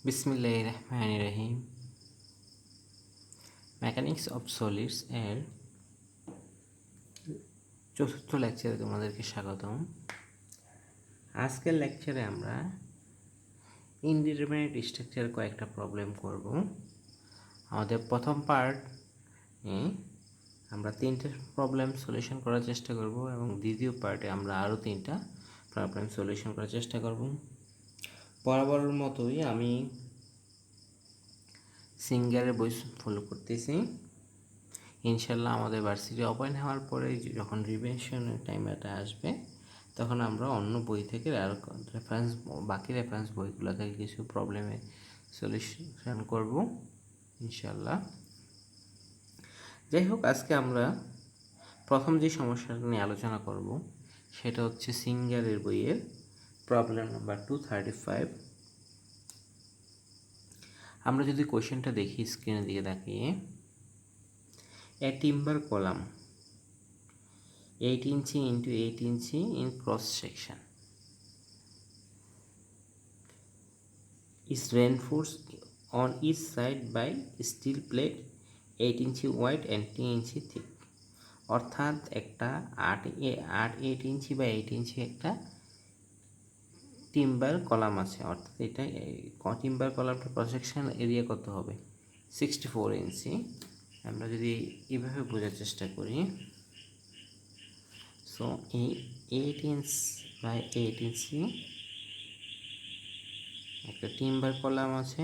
বিসমিল্লাহির রহমানির রহিম। Mechanics of solids এর চতুর্থ লেকচারে তোমাদেরকে স্বাগতম। আজকের লেকচারে আমরা ইনডিটারমিনেট স্ট্রাকচার কয়েকটা প্রবলেম করব। আমাদের প্রথম পার্ট আমরা তিনটে প্রবলেম সলিউশন করার চেষ্টা করব এবং দ্বিতীয় পার্টে আমরা আরও তিনটা প্রবলেম সলিউশন করার চেষ্টা করব। বরাবরের মতোই আমি সিঙ্গারের বই ফলো করতেছি। ইনশাল্লাহ আমাদের ভার্সিটি ওপেন হওয়ার পরে যখন রিভিশনের টাইমটা আসবে তখন আমরা অন্য বই থেকে আর বাকি রেফারেন্স বইগুলো থেকে কিছু প্রবলেমের সলিউশন করব ইনশাল্লাহ। যাই হোক, আজকে আমরা প্রথম যে সমস্যাটা নিয়ে আলোচনা করব সেটা হচ্ছে সিঙ্গারের বইয়ের প্রবলেম নাম্বার 235। আমরা যদি কোয়েশ্চেনটা দেখি স্ক্রিনের দিকে তাকিয়ে, a timber column 8 inch into 8 inch in cross section is reinforced on each side by steel plate 8 inch wide and 10 inch thick। অর্থাৎ একটা 8 ইঞ্চি বা 8 ইঞ্চি একটা টিম্বার কলাম আছে, অর্থাৎ এটা টিম্বার কলামটা ক্রস সেকশন এরিয়া কত হবে 64 ইঞ্চি। আমরা যদি এইভাবে বোঝার চেষ্টা করি, সো এই 8 ইঞ্চ বাই 8 ইঞ্চি একটা টিম্বার কলাম আছে,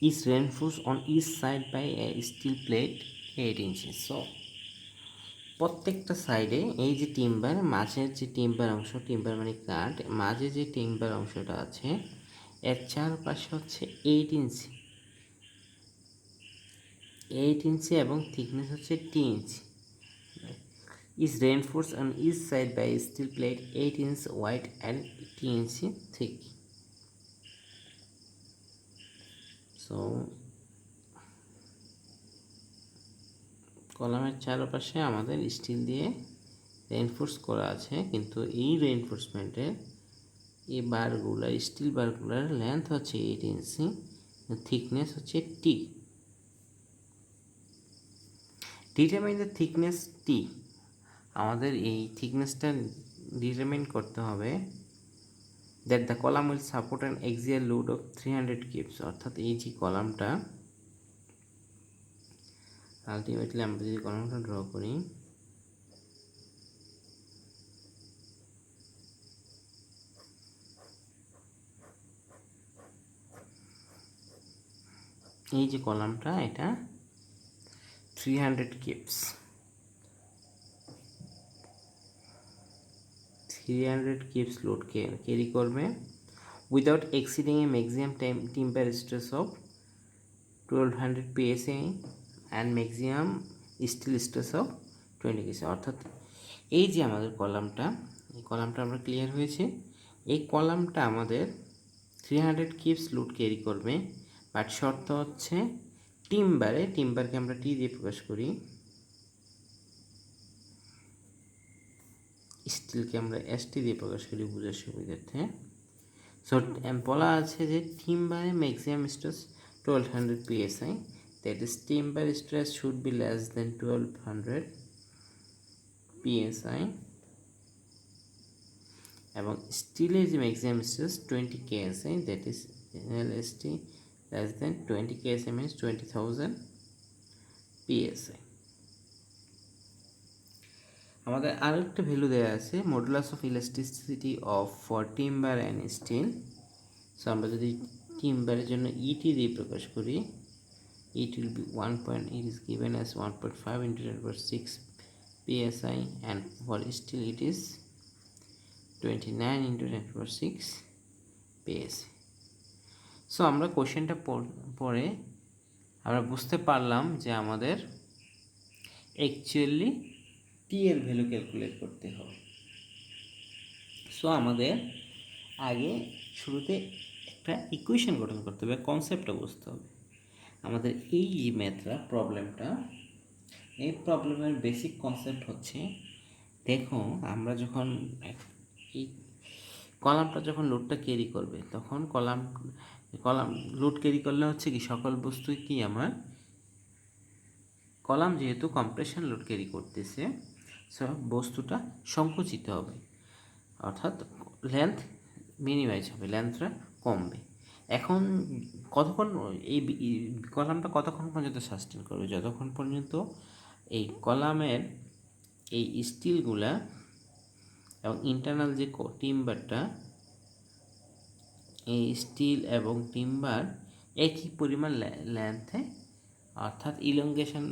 is reinforced on each side by a steel plate 8 inches। So প্রত্যেকটা সাইডে এই যে টিম্বার, মাঝের যে টিম্বার অংশ, টিম্বার মানে কাঠ, মাঝে যে টিম্বার অংশটা আছে এর চারপাশে হচ্ছে 8 ইঞ্চি এবং থিকনেস হচ্ছে 10 ইঞ্চি। is reinforced on each side by a steel plate 8 inch wide and 10 inch thick। So কলামের চারপাশে আমাদের স্টিল দিয়ে রেইনফোর্স করা আছে, কিন্তু এই রেইনফোর্সমেন্টের এই বারগুলার, স্টিল বারগুলার লেন্থ হচ্ছে 8 ইঞ্চি, থিকনেস হচ্ছে টি। ডিটারমাইন দ্য থিকনেস টি। আমাদের এই থিকনেসটা ডিটারমাইন করতে হবে that the column will support an axial load of 300 keeps. অর্থাৎ এই যে কলামটা, আলটিমেটলি আমরা যদি কলামটা ড্র করি, এই যে কলামটা এটা 300 কিপস, 300 কিপস লোড ক্যারি করবে without exceeding a maximum timber stress of 1200 psi and maximum steel stress of 20 psi। অর্থাৎ এই যে আমাদের কলামটা, এই কলামটা আমরা ক্লিয়ার হয়েছে, এই কলামটা আমাদের 300 কিপস লোড ক্যারি করবে, বাট শর্ত হচ্ছে টিম্বারকে আমরা টি দিয়ে প্রকাশ করি, স্টিলকে আমরা এসটি দিয়ে প্রকাশ করি বোঝার সুবিধার্থে। সো বলা আছে যে টিম্বারে maximum stress 1200 psi, that is timber stress should be less than 1200 psi, এবং স্টিলের যে maximum stress 20 ksi, that is LST less than 20 ksi means 20,000 psi। আমাদের আরও একটা ভ্যালু দেওয়া আছে, modulus of elasticity of for timber and steel. So আমরা যদি টিম্বারের জন্য ইটি দিয়ে প্রকাশ করি, it will be it is given as 1.5 into 10^6 psi, and for steel it is 29 into 10^6 psi। So আমরা কোশ্চেনটা পড়ে আমরা বুঝতে পারলাম যে আমাদের অ্যাকচুয়ালি টি এর ভ্যালু ক্যালকুলেট করতে হবে। সো আমাদের আগে শুরুতে একটা ইকুয়েশন গঠন করতে হবে, কনসেপ্টটা বুঝতে হবে। আমাদের এই যে ম্যাথটা প্রবলেমটা, এই প্রবলেমের বেসিক কনসেপ্ট হচ্ছে দেখো আমরা যখন এই কলামটা যখন লোডটা ক্যারি করবে তখন কলাম লোড ক্যারি করলে হচ্ছে কি সকল বস্তুই কি আমার কলাম যেহেতু কম্প্রেশন লোড ক্যারি করতেছে সব বস্তুটা সংকুচিত হবে, অর্থাৎ লেন্থ মিনিমাইজ হবে, লেন্থটা কমবে। এখন কতক্ষণ এই কলামটা কতক্ষণ পর্যন্ত সাস্টেন করবে? যতক্ষণ পর্যন্ত এই কলামের এই স্টিলগুলা এবং ইন্টারনাল যে টিম্বারটা, এই স্টিল এবং টিম্বার একই পরিমাণ লেন্থে, অর্থাৎ ইলঙ্গেশন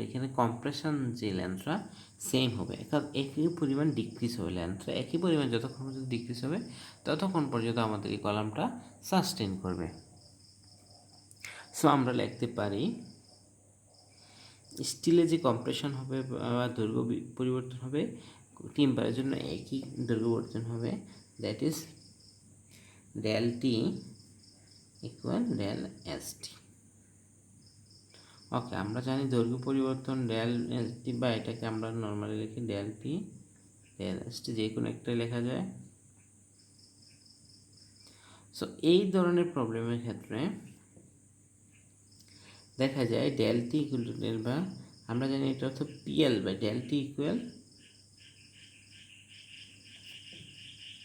এখানে কম্প্রেশন যে লেন্থটা সেম হবে, একই পরিমাণ ডিক্রিজ হবে, লেন্থটা একই পরিমাণ যতক্ষণ পর্যন্ত ডিক্রিজ হবে ততক্ষণ পর্যন্ত আমাদের এই কলামটা সাস্টেন করবে। সো আমরা লিখতে পারি স্টিলে যে কম্প্রেশন হবে বা দৈর্ঘ্য পরিবর্তন হবে টিম্বারের জন্য একই দৈর্ঘ্য পরিবর্তন হবে, that is del T equal del S T. Okay, আমরা জানি দৈর্ঘ্য পরিবর্তন ডেল এস টি, বা এটাকে আমরা নর্মালি লিখি del P del S T, যে কোনো একটাই লেখা যায়। সো এই ধরনের প্রবলেমের ক্ষেত্রে দেখা যায় del T equal to del, বা আমরা জানি এটা অর্থ PL by del T equal,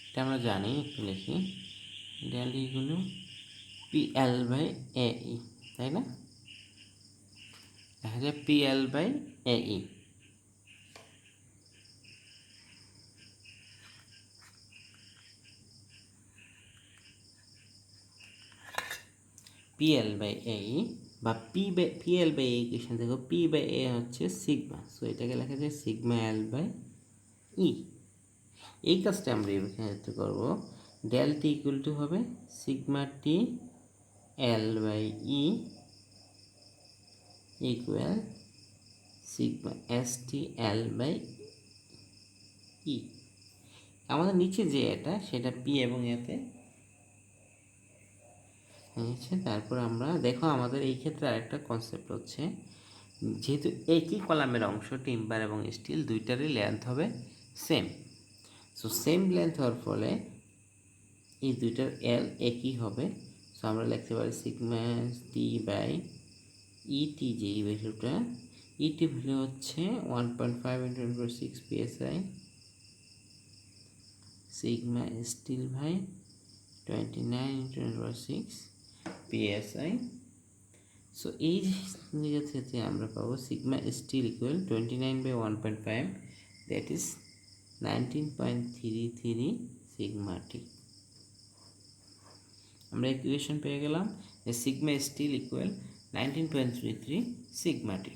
এটা আমরা জানি, একটু লিখি del T equal to PL by A E, তাই না? দেখা যায় PL by A E. PL by A E বা পিএল বাই এ ইকুয়েশন দেখো, পি বাই এ হচ্ছে সিগমা, সো এটাকে লেখা যায় সিগমা এল বাই ই। এই কাজটা আমরা এখানে করবো, ডেল টি ইকুয়াল টু হবে sigma T L by E equal sigma S T L by E. আমাদের নিচে যে এটা সেটা পি এবং এতে হয়েছে। তারপর আমরা দেখো আমাদের এই ক্ষেত্রে আরেকটা কনসেপ্ট হচ্ছে, যেহেতু একই কলামের অংশ টিম্বার এবং স্টিল দুইটারই লেন্থ হবে সেম, সো সেম লেন্থ হওয়ার ফলে এই দুইটার এল একই হবে। সো আমরা লিখতে পারি সিগমা টি বাই ইটি, যে এই ভ্যালুটা ইটি ভ্যালু হচ্ছে 1.5 × 10⁶ psi, sigma steel by 29 × 10⁶ psi। So এই জায়গা থেকে আমরা পাবো sigma steel equal 29/1.5, that is 19.33 sigma T. আমরা ইকুয়েশন পেয়ে গেলাম যে sigma steel equal 19.33 sigma T.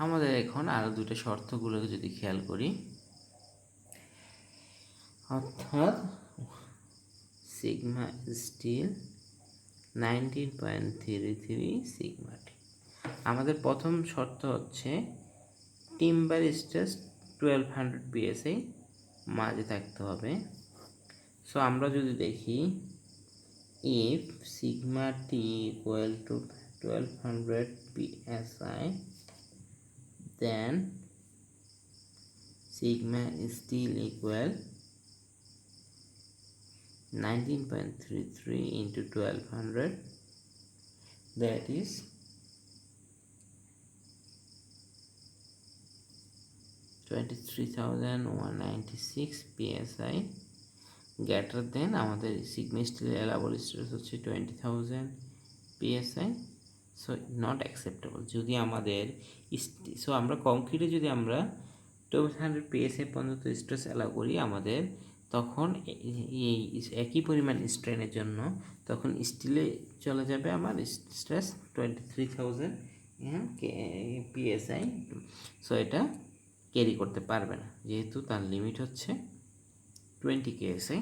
আমাদের এখন আরও দুটো শর্তগুলোকে যদি খেয়াল করি, অর্থাৎ সিগমা স্টিল 19.33 সিগমা টি। আমাদের প্রথম শর্ত হচ্ছে টিম্বার স্ট্রেস 1200 psi মাঝে থাকতে হবে। সো আমরা যদি দেখি if sigma t equal to 1200 psi, then sigma steel equal 19.33 into 1200, that is 23,196 psi, greater than আমাদের সিগমা স্টিলের অ্যালাউবল স্ট্রেস হচ্ছে 20,000 psi, সো নট অ্যাকসেপ্টেবল। যদি আমাদের সো আমরা কংক্রিটে যদি আমরা 1200 psi পর্যন্ত স্ট্রেস অ্যালাউ করি আমাদের, তখন এই একই পরিমাণ স্ট্রেনের জন্য তখন স্টিলে চলে যাবে আমার স্ট্রেস 23,000 psi, সো এটা ক্যারি করতে পারবে না যেহেতু তার লিমিট হচ্ছে 20 psi।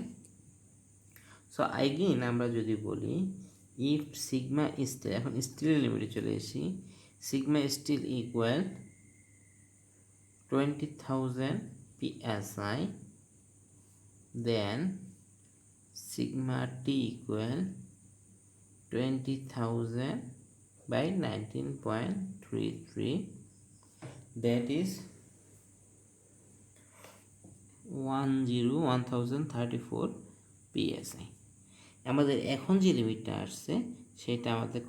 সো আইগেন আমরা যদি বলি ইফ সিগমা স্টিল, এখন স্টিলের লিমিটে চলে এসেছি, sigma steel equal 20,000 psi, then sigma t equal 20,000 by 19.33 33, that is 1034 psi। আমাদের এখন যে লিমিটটা আসছে সেটা আমাদের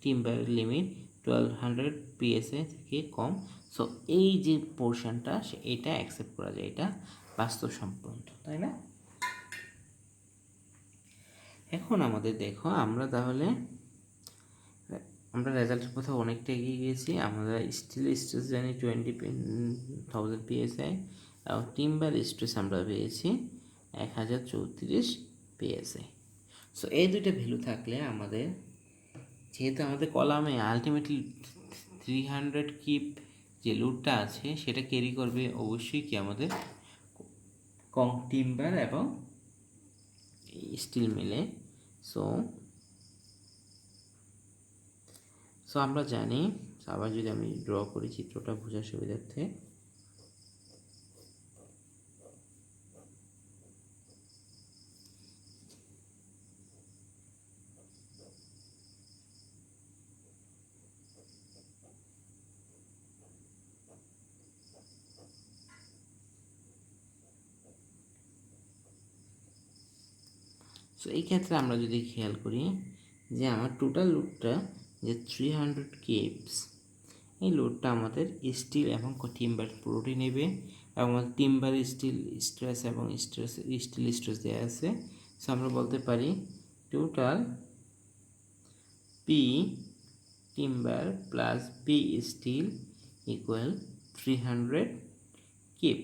টিম্বারের লিমিট 1200 psi থেকে কম। সো এই যে পোর্শনটা এটা অ্যাকসেপ্ট করা যায়, এটা বাস্তবসম্মত, তাই না? এখন আমাদের দেখো, আমরা তাহলে আমরা রেজাল্টের কোথাও অনেকটা এগিয়ে গিয়েছি। আমরা স্টিল স্ট্রেস জানি 20,000 psi, এবং টিম্বার স্ট্রেস আমরা পেয়েছি 1034 psi। সো এই দুইটা ভ্যালু থাকলে আমাদের, যেহেতু আমাদের কলামে আলটিমেটলি 300 কিপ যে লোডটা আছে সেটা ক্যারি করবে অবশ্যই কি আমাদের টিম্বার এবং স্টিল মিলে। সো আমরা জানি, আবার যদি আমি ড্র করি চিত্রটা বোঝার সুবিধার্থে, সো এই ক্ষেত্রে আমরা যদি খেয়াল করি যে আমার টোটাল লোডটা যে 300 কেপস, এই লোডটা আমাদের স্টিল এবং টিম্বার পুরোটি নেবে, এবং আমাদের টিম্বার স্টিল স্ট্রেস এবং স্টিল স্ট্রেস দেওয়া আছে। সো আমরা বলতে পারি total P timber plus P steel equal 300 kip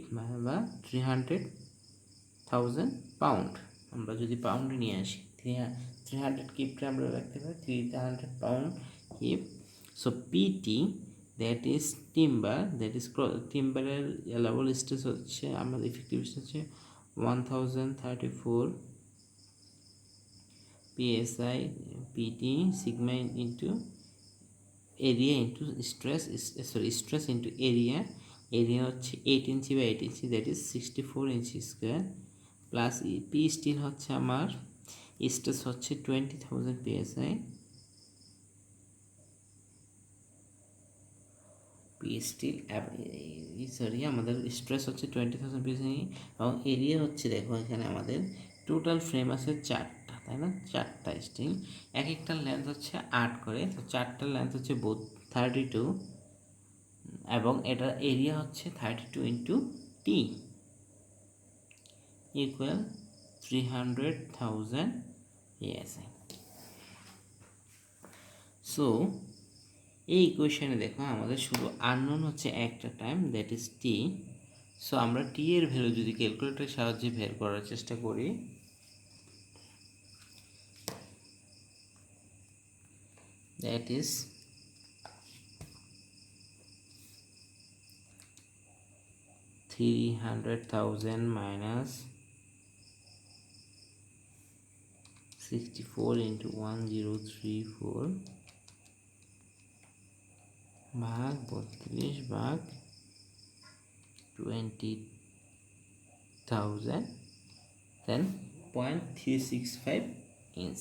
বা 300,000 পাউন্ড। আমরা যদি পাউন্ডে নিয়ে আসি, 300 কিপটা আমরা রাখতে পারি 300 pound kip. So PT, that is timber, that is টিম্বারের অ্যালাউবল স্ট্রেস হচ্ছে, আমাদের ইফেক্টিভ স্ট্রেস হচ্ছে 1034 psi PT sigma into area into stress, stress into area. Area হচ্ছে 8 ইঞ্চি বা 8 inch, that is 64 inch square, plus P steel হচ্ছে আমার stress হচ্ছে 20,000 psi, P steel sorry আমাদের স্ট্রেস হচ্ছে 20,000 psi, এবং এরিয়া হচ্ছে, দেখো এখানে আমাদের টোটাল ফ্রেম আছে 4টা, তাই না? 4টা স্টিল, এক একটার লেন্থ হচ্ছে 8 করে, তো 4টার লেন্থ হচ্ছে 32, এবং এটার এরিয়া হচ্ছে 32 into T equal 300,000 psi। So এই ইকুয়েশনে দেখো আমাদের শুধু আননোন হচ্ছে একটা time, that is T. So আমরা টি এর ভ্যালু যদি ক্যালকুলেটরের সাহায্যে বের করার চেষ্টা করি, দ্যাট ইজ 300,000 minus 64 into 1034 ভাগ 32 ভাগ 20,000, দেন 0.365 ইঞ্চ।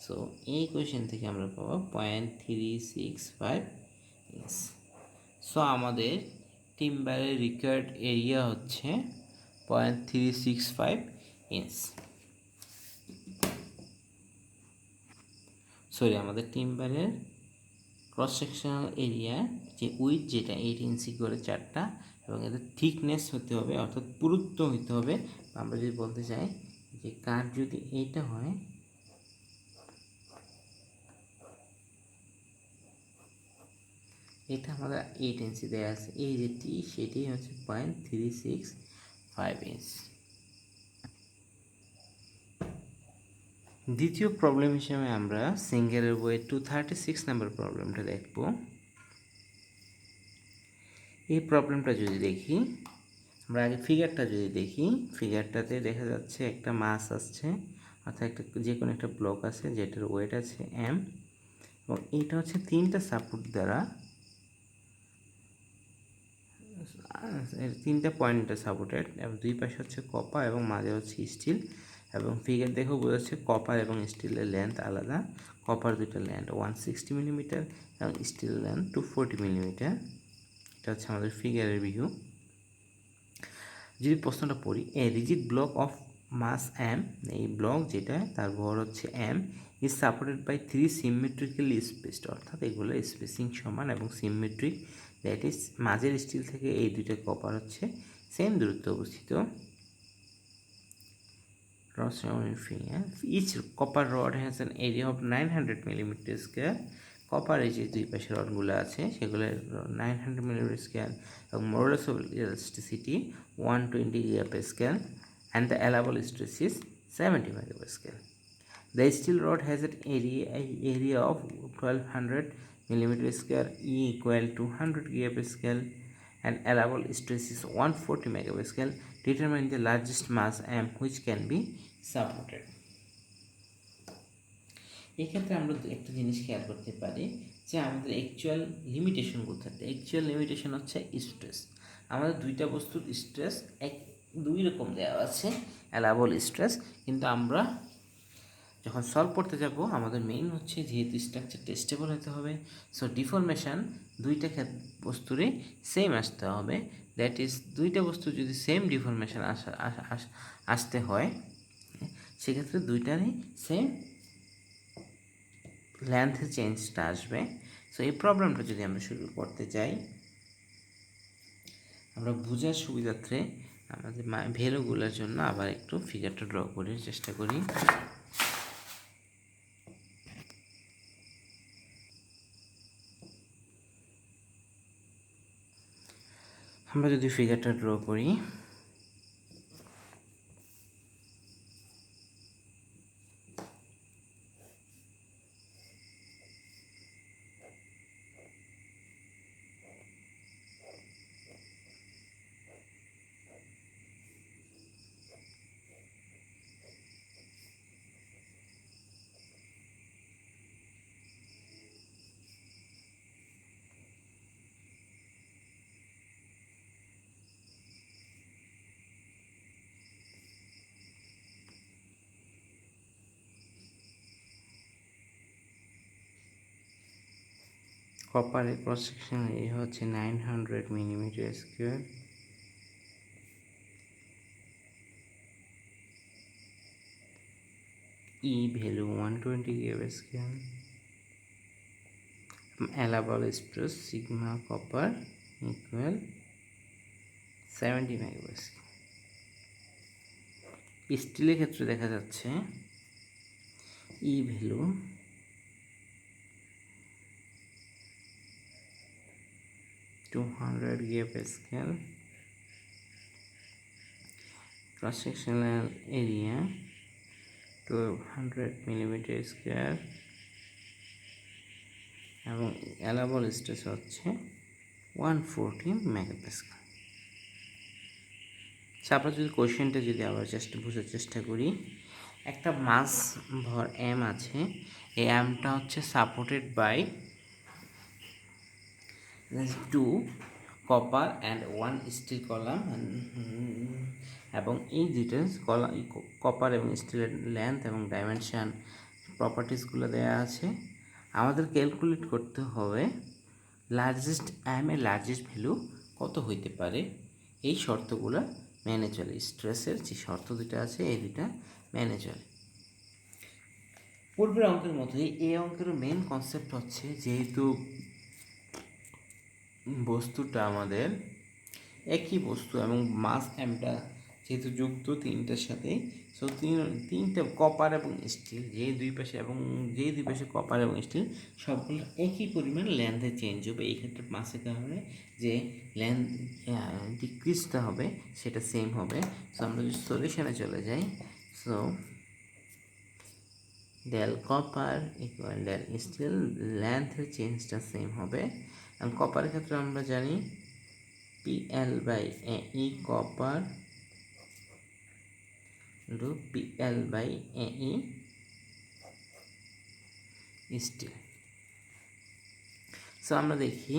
সো এই কোয়েশ্চেন থেকে আমরা পাবো 0.365 ইঞ্চ। সো আমাদের টিম্বারের রিকোয়ার্ড এরিয়া হচ্ছে 0.365 ইঞ্চ। সরি, আমাদের টিম্বারের ক্রস সেকশনাল এরিয়া যে উইথ যেটা 8 ইঞ্চি করে 4টা, এবং এদের থিকনেস হতে হবে, অর্থাৎ পুরুত্ব হতে হবে। আমরা যদি বলতে চাই যে কার যদি এইটা হয়, এটা আমাদের 8 ইঞ্চি দেওয়া আছে, এই যে টি সেটি হচ্ছে 0.365 ইঞ্চ। দ্বিতীয় প্রবলেম হিসেবে আমরা সিঙ্গেলের বইয়ের 236 নম্বর প্রবলেমটা দেখব। এই প্রবলেমটা যদি দেখি, আমরা আগে ফিগারটা যদি দেখি, ফিগারটাতে দেখা যাচ্ছে একটা মাস আসছে, অর্থাৎ একটা যে কোনো একটা ব্লক আছে যেটার ওয়েট আছে এম, এবং এইটা হচ্ছে 3টা সাপোর্ট দ্বারা 3টা পয়েন্টে সাপোর্টেড, এবং দুই পাশে হচ্ছে কপার এবং মাঝে হচ্ছে স্টিল, এবং ফিগার দেখেও বোঝা যাচ্ছে কপার এবং স্টিলের লেন্থ আলাদা। কপার দুইটা লেন্থ 160 মিলিমিটার এবং স্টিল লেন্থ 240 মিলিমিটার। এটা হচ্ছে আমাদের ফিগারের ভিউ। যদি প্রশ্নটা পড়ি, a rigid block of mass M, এই ব্লক যেটা তার ভর হচ্ছে M, is supported by 3 symmetrically spaced, অর্থাৎ এগুলো স্পেসিং সমান এবং সিমেট্রিক, দ্যাট ইজ মাঝের স্টিল থেকে এই দুইটা কপার হচ্ছে সেম দূরত্বে অবস্থিত। Each copper rod has an area of 900 millimetre square. কপারের যে দুই পাশে রডগুলো আছে সেগুলো 900 মিলিমিটার স্কোয়ার এবং modulus of elasticity 120 GPa and the allowable stress is 70 MPa. The steel rod has an area of 1200 millimeter square, E equal to 100 GPa and allowable stress is 140 MPa. Determine the largest mass M which can be supported. এক্ষেত্রে আমরা একটা জিনিস খেয়াল করতে পারি যে আমাদের actual limitation কোথায়। অ্যাকচুয়াল লিমিটেশন হচ্ছে স্ট্রেস। আমাদের দুইটা বস্তুর স্ট্রেস দুই রকম দেওয়া আছে, অ্যালাবল স্ট্রেস, কিন্তু আমরা যখন সলভ করতে যাব আমাদের মেইন হচ্ছে যেহেতু স্ট্রাকচারটা স্টেবল হতে হবে, সো ডিফরমেশান দুইটা বস্তুরই সেম আসতে হবে। দ্যাট ইজ দুইটা বস্তু যদি সেম ডিফরমেশান আসতে হয় সেক্ষেত্রে দুইটারই সেম লেন্থের চেঞ্জটা আসবে। সো এই প্রবলেমটা যদি আমরা শুরু করতে যাই, আমরা বোঝার সুবিধার্থে আমাদের ভ্যালুগুলোর জন্য আবার একটু ফিগারটা ড্র করার চেষ্টা করি। আমরা যদি ফিগারটা ড্র করি, কপারের ক্রস সেকশন এরিয়া হচ্ছে 900 মিলিমিটার স্কোয়ার, ই value 120 GPa, অ্যালাবল stress sigma copper equal 70 MPa। স্টিলের ক্ষেত্রে দেখা যাচ্ছে ই value 200 GPa, cross sectional area 1200 millimetre square এবং অ্যালাবল স্ট্রেস হচ্ছে 140 MPa। আমরা যদি কোশ্চেনটা যদি আবার বোঝার চেষ্টা করি, একটা মাস ভর এম আছে, এই এমটা হচ্ছে supported by 2 copper and 1 steel column, এবং এই ডিটেলস কপার এবং স্টিলের লেন্থ এবং ডাইমেনশান প্রপার্টিসগুলো দেওয়া আছে। আমাদের ক্যালকুলেট করতে হবে লার্জেস্ট এম এর লার্জেস্ট ভ্যালু কত হইতে পারে। এই শর্তগুলো মেনে চলে, স্ট্রেসের যে শর্ত দুটো আছে এই দুটা মেনে চলে। পূর্বের অঙ্কের মতোই এই অঙ্কের মেন কনসেপ্ট হচ্ছে যেহেতু বস্তুটা আমাদের একই বস্তু এবং মাস এমটা যেহেতু যুক্ত তিনটার সাথে, সো তিনটা কপার এবং স্টিল যে দুই পাশে কপার এবং স্টিল সবগুলো একই পরিমাণ লেন্থে চেঞ্জ হবে। এই ক্ষেত্রে মাসের কারণে যে লেন্থ ডিক্রিজটা হবে সেটা সেম হবে। সো আমরা যদি সলিউশনে চলে যাই, so del copper equal del steel, লেন্থের চেঞ্জটা সেম হবে। এবং কপারের ক্ষেত্রে আমরা জানি PL/AE copper into PL/AE still. So আমরা দেখি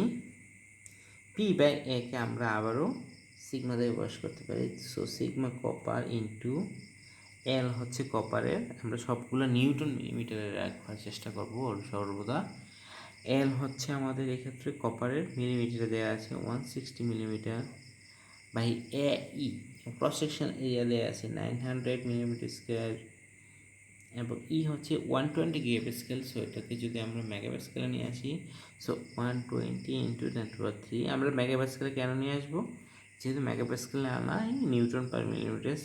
P/A কে আমরা আবারও সিগমা দিয়ে প্রকাশ করতে পারি। So sigma copper into L হচ্ছে কপারের, আমরা সবগুলো নিউটন মিলিমিটারে রাখার চেষ্টা করবো সর্বদা। এল হচ্ছে আমাদের এক্ষেত্রে কপারের, মিলিমিটারে দেওয়া আছে 160 millimetre by A E, cross section area দেওয়া আছে 900 মিলিমিটার স্কোয়ার, এবং ই হচ্ছে 120 গ্রেভ স্কেল। সো এটাকে যদি আমরা মেগাপ্যাসকেলে নিয়ে আসি, সো 120 ইন্টু 10⁻³ আমরা মেগাপ্যাসকেলে কেন নিয়ে আসবো, যেহেতু মেগাপ্যাসকেলে আনা নিউটন পার মিলিমিটার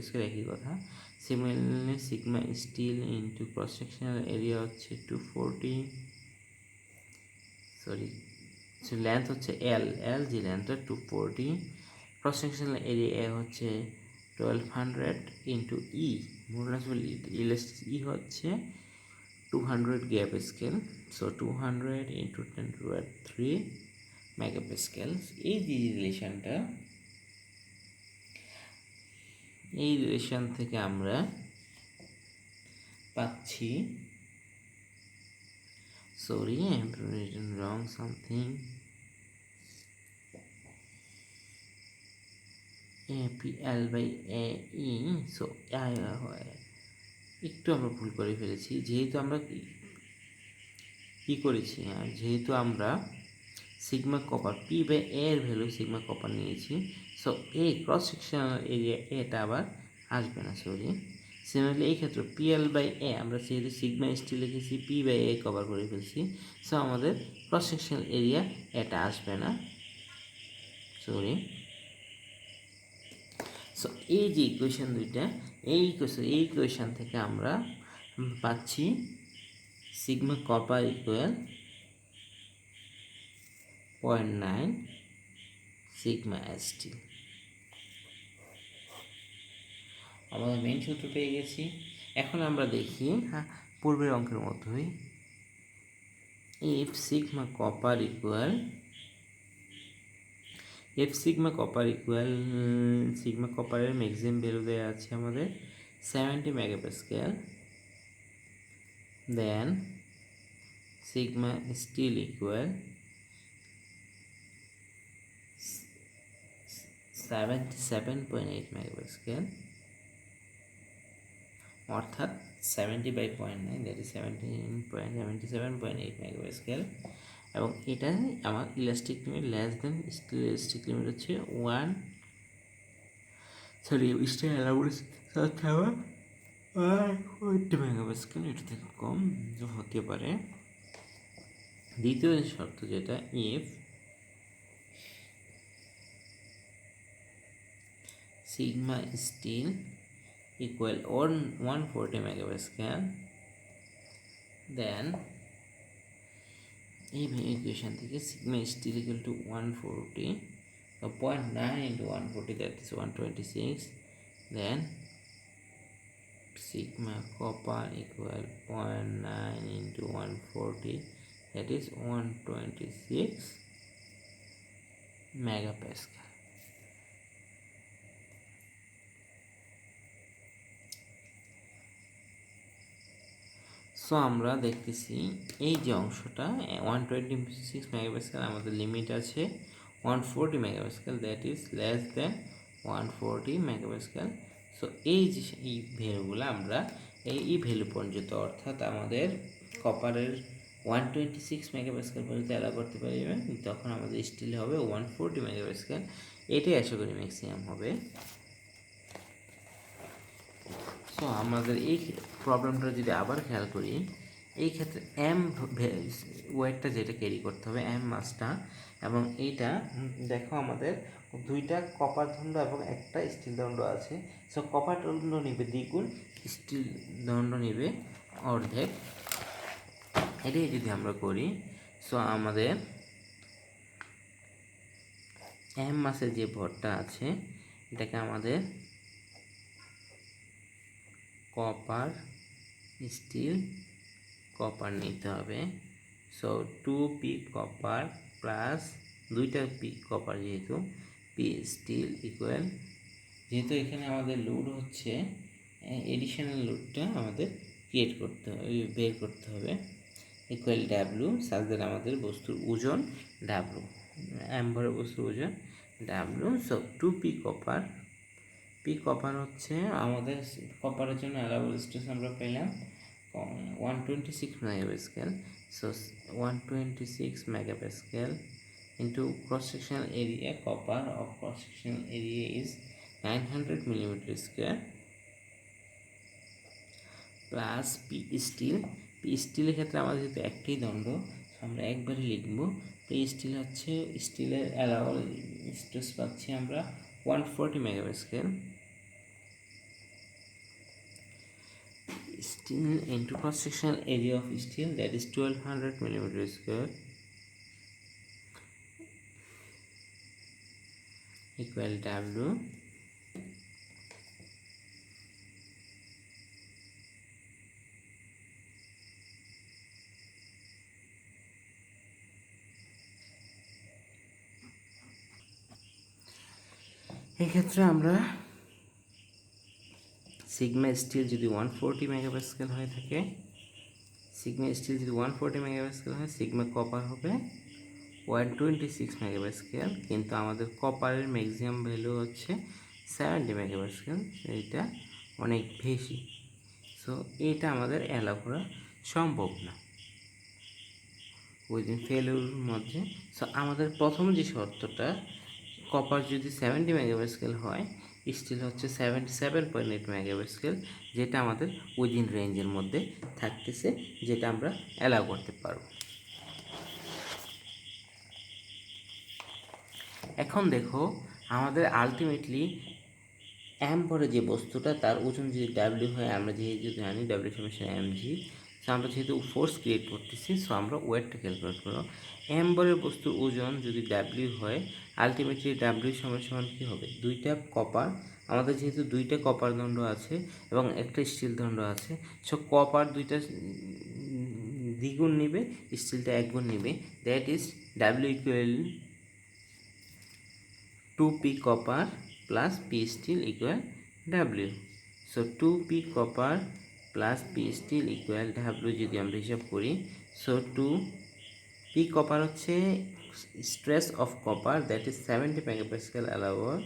স্কোয়ার একই কথা। Similarly sigma steel into cross sectional area হচ্ছে 240, সরি লেন্থ হচ্ছে এল যে লেন্থটা 240, ক্রস সেকশনাল এরিয়া হচ্ছে 1200 into E, modulus of elasticity হচ্ছে 200 gigapascal. So 200 into 10⁻³ megapascal. এই যে রিলেশনটা, এই রিলেশন থেকে আমরা পাচ্ছি, sorry I have written wrong something, APL by AE, so একটু আমরা ভুল করে ফেলেছি, যেহেতু আমরা কী করেছি, যেহেতু আমরা সিগমা কপার পি বাই এর ভ্যালু সিগমা কপার নিয়েছি, সো এই ক্রস সেকশনাল এরিয়া এটা আবার আসবে না, সরি। সিমিলারলি এই ক্ষেত্রে পিএল বাই এ আমরা যেহেতু সিগমা স্টিল লিখেছি, পি বাই এ কভার করে ফেলছি, সো আমাদের ক্রস সেকশনাল এরিয়া এটা আসবে না, সরি। সো এই যে ইকুয়েশন দুইটা, এই ইকুয়েশন থেকে আমরা পাচ্ছি sigma copper equal 0.9 sigma ST. আমরা মেইন সূত্র পেয়ে গেছি। এখন আমরা দেখি পূর্বের অঙ্কের মতোই, if sigma copper equal sigma কপারের ম্যাক্সিমাম ভ্যালু দেওয়া আছে আমাদের 70 megapascal, then sigma steel equal 77.8 megapascal, অর্থাৎ 70/0.9 দ্যাট ইজ 77.8 মেগাপ্যাসকেল। এবং এটা আমার elastic limit less than steel elastic limit হচ্ছে 1 মেগাপ্যাসকেল, এটা থেকে কম হতে পারে। দ্বিতীয় শর্ত যেটা, if sigma steel equal 140 megapascal, then এই ইকুয়েশন থেকে sigma steel equal to 140, 0.9 into 140 that is 126, then sigma copper equal 0.9 into 140 that is 126 megapascal. So আমরা দেখতেছি এই যে অংশটা 126 মেগাপ্যাসকেল, আমাদের লিমিট আছে 140 megapascal, that is less than 140 megapascal. So এই যে এই ভ্যালুগুলো আমরা এই ভ্যালু পর্যন্ত, অর্থাৎ আমাদের কপারের 126 মেগাপ্যাসকেল পর্যন্ত অ্যালাউ করতে পারবেন, তখন আমাদের স্টিল হবে 140 মেগাপ্যাসকেল। এটাই আশা করি ম্যাক্সিমাম হবে। সো আমাদের এই প্রবলেমটা যদি আবার খেয়াল করি, এই ক্ষেত্রে এম ওয়েটটা যেটা ক্যারি করতে হবে, এম মাসটা, এবং এইটা দেখো আমাদের দুইটা কপার দণ্ড এবং একটা স্টিল দণ্ড আছে। সো কপার দণ্ড নেবে দ্বিগুণ, স্টিল দণ্ড নেবে অর্ধেক। এটাই যদি আমরা করি, সো আমাদের এম মাসের যে ভরটা আছে এটাকে আমাদের কপার স্টিল কপার নিতে হবে। সো 2p কপার প্লাস দুইটা পি কপার, যেহেতু পি স্টিল ইকুয়াল, যেহেতু এখানে আমাদের লোড হচ্ছে এডিশনাল লোডটা আমাদের ক্রিয়েট করতে হবে, বের করতে হবে, ইকুয়াল ডাব্লু, সাজ দ্যাট আমাদের বস্তুর ওজন ডাব্লু, এম ভরে বস্তুর ওজন W. So 2p copper P copper হচ্ছে আমাদের কপারের জন্য অ্যালাউবল স্ট্রেস আমরা পেলাম 126 megapascal. So 126 megapascal into cross sectional area copper of cross sectional area is 900 millimeter square plus P steel. P স্টিলের ক্ষেত্রে আমাদের যেহেতু একটাই দণ্ড, আমরা একবারই লিখব। পি স্টিল হচ্ছে স্টিলের অ্যালাউবল স্ট্রেস পাচ্ছি আমরা 140 megapascal. Steel into cross sectional area of steel, that is 1200 millimeter square, equal W. এক্ষেত্রে আমরা সিগমা স্টিল যদি 140 মেগাপাস্কেল হয়ে থাকে, সিগমা স্টিল যদি 140 মেগাপাস্কেল হয়, সিগমা কপার হবে 126 মেগাপাস্কেল, কিন্তু আমাদের কপারের ম্যাক্সিমাম ভ্যালু হচ্ছে 70 মেগাপাস্কেল, এইটা অনেক বেশি। সো এটা আমাদের অ্যালাউ করা সম্ভব না উইদিন ফেলুর মধ্যে। সো আমাদের প্রথম যে শর্তটা, কপার যদি 70 মেগাপাস্কেল হয়, স্টিল হচ্ছে 77.8 মেগাপাস্কেল, যেটা আমাদের উইদিন রেঞ্জের মধ্যে থাকতেছে, যেটা আমরা অ্যালাউ করতে পারব। এখন দেখো আমাদের আলটিমেটলি এম পরে যে বস্তুটা, তার ওজন যদি ডাব্লিউ হয়, আমরা যেহেতু জানি ডাব্লিউ সমান mg, সো আমরা যেহেতু ফোর্স ক্রিয়েট করতেছি, সো আমরা ওয়েটটা ক্যালকুলেট করব। এম বরের বস্তুর ওজন যদি ডাব্লিউ হয়, আলটিমেটলি ডাব্লিউ সমান কী হবে, দুইটা কপার, আমাদের যেহেতু দুইটা কপার দণ্ড আছে এবং একটা স্টিল দণ্ড আছে, সো কপার দুইটা দ্বিগুণ নিবে, স্টিলটা একগুণ নিবে, that is W equal 2p copper plus p steel equal W. So 2p copper plus p steel equal W যদি আমরা হিসাব করি, so 2p copper হচ্ছে stress of copper, that is 70 megapascal allowable,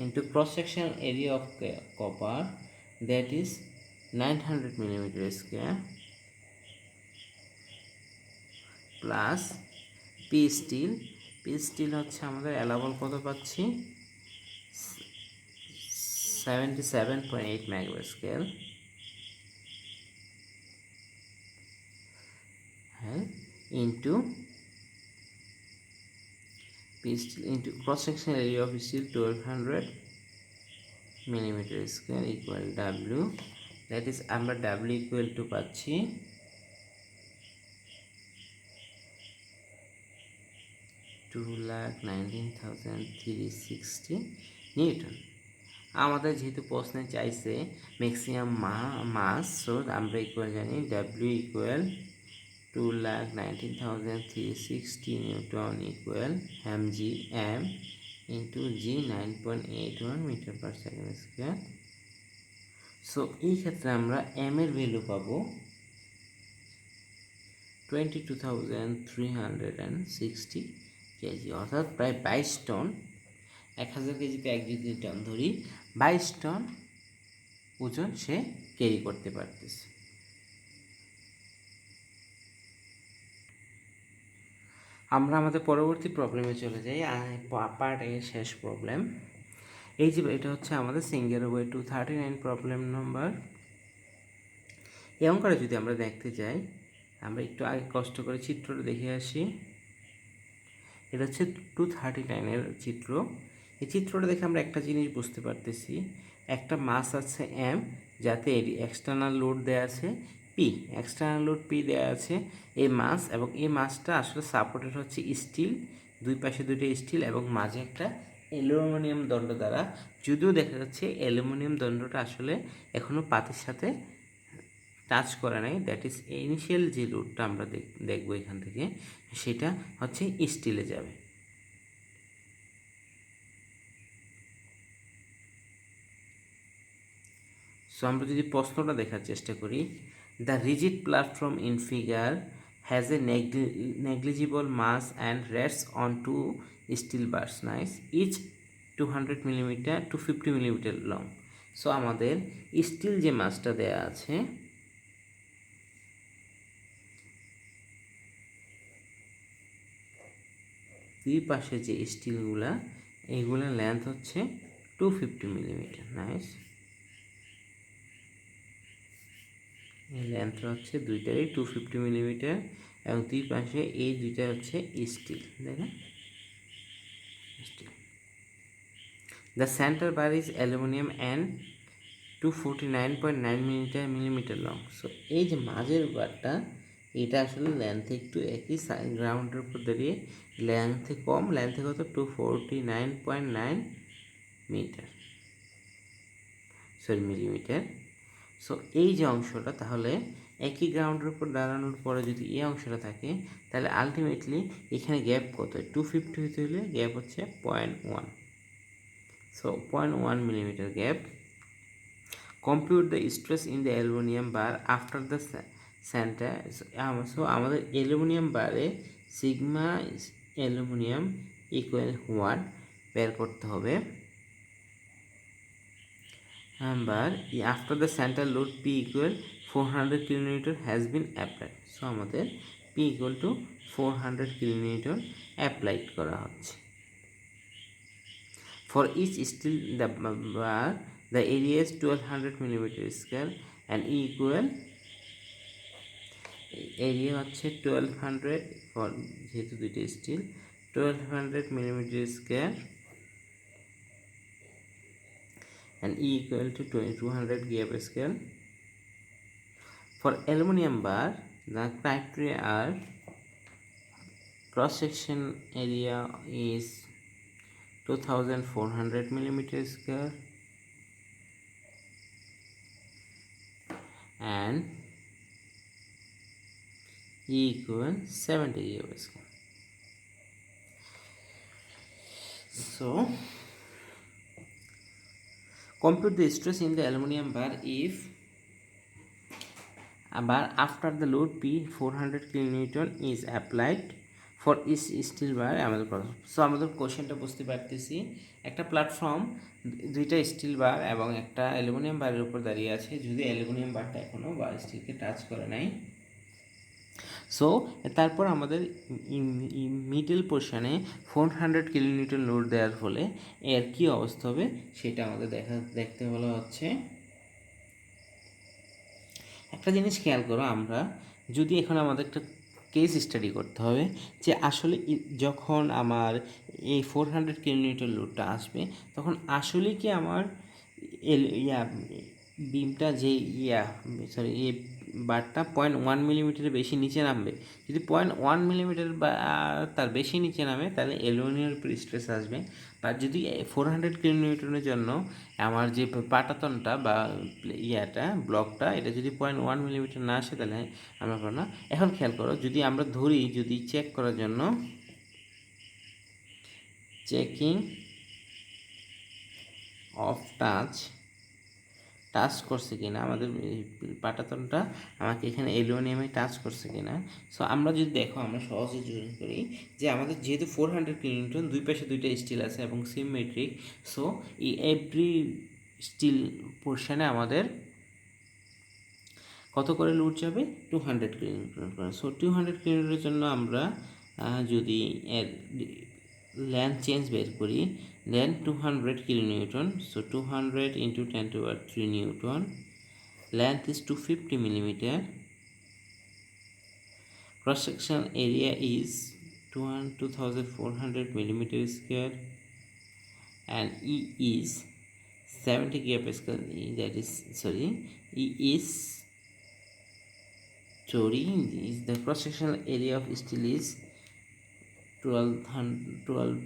into cross sectional area of copper, that is 900 millimeter square, plus p steel. P steel হচ্ছে আমাদের allowable কত পাচ্ছি, 77.8 megapascal, হ্যাঁ, into P steel into cross sectional area of steel 1200 millimetre square equal W, that is আমরা W equal to পাচ্ছি 2,19,360 newton. আমাদের যেহেতু প্রশ্নে চাইছে ম্যাক্সিমাম মাস, সো আমরা ইকুয়াল জানি W equal 2,19,360 newton equal mg m into G 9.81 metre per second square. So এই ক্ষেত্রে আমরা এম এর ভ্যালু পাবো 22,360 কেজি, অর্থাৎ প্রায় 22 টন। 1000 কেজিতে 1 যদি টন ধরি, 22 টন ওজন সে ক্যারি করতে পারতেছে। আমরা আমাদের পরবর্তী প্রবলেমে চলে যাই, পার্ট এর শেষ প্রবলেম। এই যে এটা হচ্ছে আমাদের সিঙ্গেল ওয়ে 239 প্রবলেম নম্বর। এই অঙ্কটা যদি আমরা দেখতে যাই, আমরা একটু আগে কষ্ট করে চিত্রটা দেখে আসি। এটা হচ্ছে 239-এর চিত্র। এই চিত্রটা দেখে আমরা একটা জিনিস বুঝতে পারতেছি, একটা মাস আছে এম, যাতে এক্সটার্নাল লোড দেওয়া আছে পি, এক্সটার্নাল লোড পি দেওয়া আছে এই মাস, এবং এই মাসটা আসলে সাপোর্টেড হচ্ছে স্টিল, দুই পাশে দুইটা স্টিল এবং মাঝে একটা অ্যালুমিনিয়াম দণ্ড দ্বারা। যদিও দেখা যাচ্ছে অ্যালুমিনিয়াম দণ্ডটা আসলে এখনও পাতের সাথে টাচ করে নাই, দ্যাট ইজ ইনিশিয়াল যে লোডটা আমরা দেখবো এখান থেকে, সেটা হচ্ছে স্টিলে যাবে। সো আমরা যদি প্রশ্নটা দেখার চেষ্টা করি, the rigid platform in figure has a negligible mass and rests on two steel bars, nice, each 200 millimetre 250 millimetre long. So আমাদের স্টিল যে মাছটা দেয়া আছে দুই পাশে যে স্টিলগুলা এইগুলোর লেন্থ হচ্ছে 250 মিলিমিটার। নাইস, এই লেন্থ হচ্ছে দুইটারই 250 মিলিমিটার এবং দুই পাশে এই দুইটা হচ্ছে স্টিল। দেখেন steel. The centre bar is aluminium and 249.9 millimetre long. So এই যে মাঝের বারটা এটা আসলে লেন্থে একটু একই গ্রাউন্ডের উপর দাঁড়িয়ে লেন্থে কম, লেন্থে কত 249.9 মিটার, সরি মিলিমিটার। সো এই যে অংশটা তাহলে একই গ্রাউন্ডের উপর দাঁড়ানোর পরে যদি এই অংশটা থাকে তাহলে আলটিমেটলি এখানে গ্যাপ কত 250 হতে হলে গ্যাপ হচ্ছে 0.1। So 0.1 millimetre gap. Compute the stress in the aluminum bar after the center. So আমাদের অ্যালুমিনিয়াম বারে সিগমা অ্যালুমিনিয়াম ইকুয়াল হোয়াট বের করতে হবে। Bar after the centre load P equal 400 kilonewton has been applied. So আমাদের P equal to 400 kilonewton applied করা হচ্ছে। For each steel the bar the area is 1200 millimeter square and E equal area হচ্ছে 1200 for যেহেতু দুইটা steel 1200 millimetre square and E equal to 200 GPa. For aluminum bar the criteria are cross section area is 2400 millimeter square and E equal 70 GPa. So compute the stress in the aluminum bar if a bar after the load P 400 kilonewton is applied for each steel bar আমাদের so আমাদের কোশ্চেনটা বুঝতে পারতেছি একটা platform দুইটা still বার এবং একটা aluminium বারের উপর দাঁড়িয়ে আছে যদি অ্যালুমিনিয়াম বারটা এখনও বার স্টিলকে টাচ করে নাই। সো তারপর আমাদের মিডল পোর্শনে 400 কিলোনিউটন লোড দেওয়ার ফলে এর কী অবস্থা হবে সেটা আমাদের দেখতে বলা হচ্ছে। একটা জিনিস খেয়াল করো, আমরা যদি এখন আমাদের একটা কেস স্টাডি করতে হবে যে আসলে যখন আমার এই 400 কিলোমিটার লোডটা আসবে তখন আসলে কি আমার বিমটা যে এই বারটা 0.1 মিলিমিটারের বেশি নিচে নামবে। যদি 0.1 মিলিমিটার বা তার বেশি নিচে নামে তাহলে অ্যালুমিনিয়ামের উপর স্ট্রেস আসবে। বা যদি 400 কিলোমিটারের জন্য আমার যে পাটাতনটা বা ব্লকটা এটা যদি 0.1 মিলিমিটার না আসে তাহলে আমরা পারবো না। এখন খেয়াল করো, যদি আমরা ধরি যদি চেক করার জন্য চেকিং অফ টাচ করছে কিনা আমাদের পাটাতনটা আমাকে এখানে অ্যালুমিনিয়ামে টাচ করছে কিনা। সো আমরা যদি দেখো আমরা সহজে জুড়ে করি যে আমাদের যেহেতু 400 কিলোনিউটন দুই পাশে দুইটা স্টিল আছে এবং সিমেট্রিক, সো এই এভরি স্টিল পোর্শনে আমাদের কত করে লোড যাবে 200 কিলোনিউটন করে। সো 200 কিলোমিটারের জন্য আমরা যদি এর লেন্থ চেঞ্জ বের করি then 200 kilonewton, so 200 into 10 to the power 3 newton. Length is 250 millimeter. Cross sectional area is 2400 millimeter square and E is 70 GPa. That is E is the cross sectional area of steel is 1200